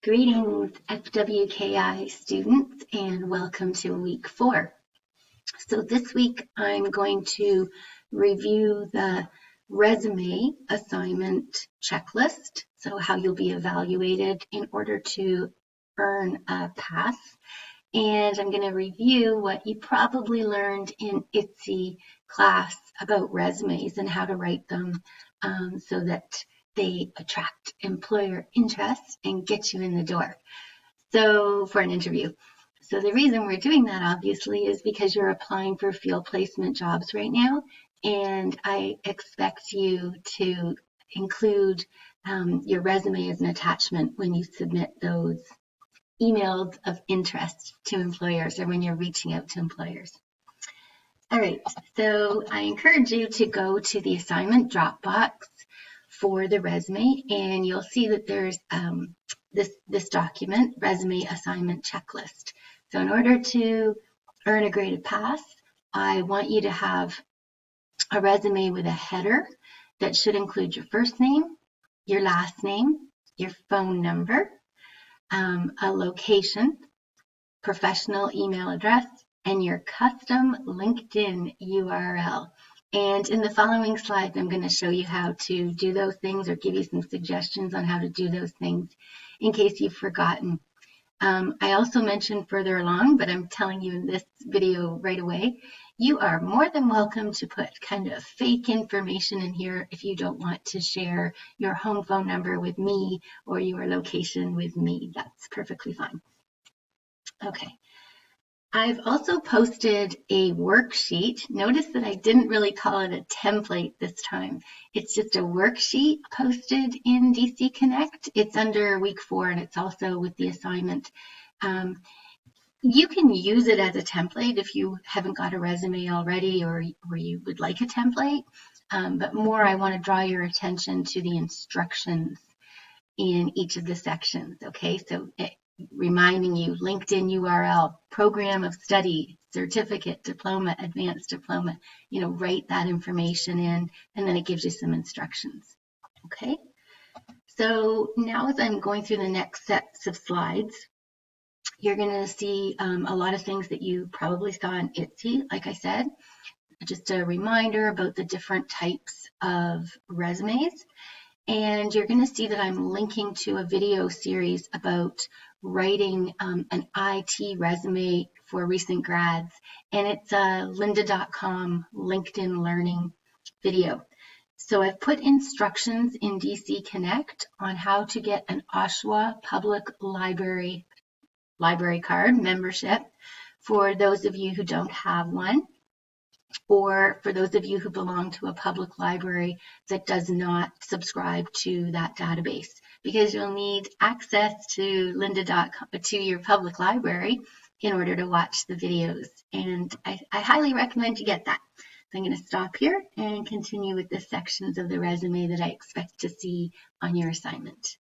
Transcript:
Greetings, FWKI students, and welcome to week 4. So this week I'm going to review the resume assignment checklist, so how you'll be evaluated in order to earn a pass. And I'm going to review what you probably learned in ITSE class about resumes and how to write them so that they attract employer interest and get you in the door. So for an interview. So the reason we're doing that obviously is because you're applying for field placement jobs right now, and I expect you to include your resume as an attachment when you submit those emails of interest to employers or when you're reaching out to employers. All right, so I encourage you to go to the assignment Dropbox for the resume, and you'll see that there's this document, resume assignment checklist. So in order to earn a graded pass, I want you to have a resume with a header that should include your first name, your last name, your phone number, a location, professional email address, and your custom LinkedIn URL. And in the following slides, I'm going to show you how to do those things or give you some suggestions on how to do those things in case you've forgotten. I also mentioned further along, but I'm telling you in this video right away, you are more than welcome to put kind of fake information in here if you don't want to share your home phone number with me or your location with me. That's perfectly fine. Okay. I've also posted a worksheet. Notice that I didn't really call it a template this time. It's just a worksheet posted in DC Connect. It's under week 4 and it's also with the assignment. You can use it as a template if you haven't got a resume already or you would like a template. But more, I want to draw your attention to the instructions in each of the sections. Okay, so reminding you, LinkedIn URL, program of study, certificate, diploma, advanced diploma, write that information in, and then it gives you some instructions. Okay, so now as I'm going through the next sets of slides, you're going to see a lot of things that you probably saw in ITSE, like I said, just a reminder about the different types of resumes. And you're going to see that I'm linking to a video series about writing an IT resume for recent grads. And it's a lynda.com LinkedIn Learning video. So I've put instructions in DC Connect on how to get an Oshawa Public Library card membership for those of you who don't have one, or for those of you who belong to a public library that does not subscribe to that database, because you'll need access to lynda.com, to your public library, in order to watch the videos. And I highly recommend you get that. So I'm going to stop here and continue with the sections of the resume that I expect to see on your assignment.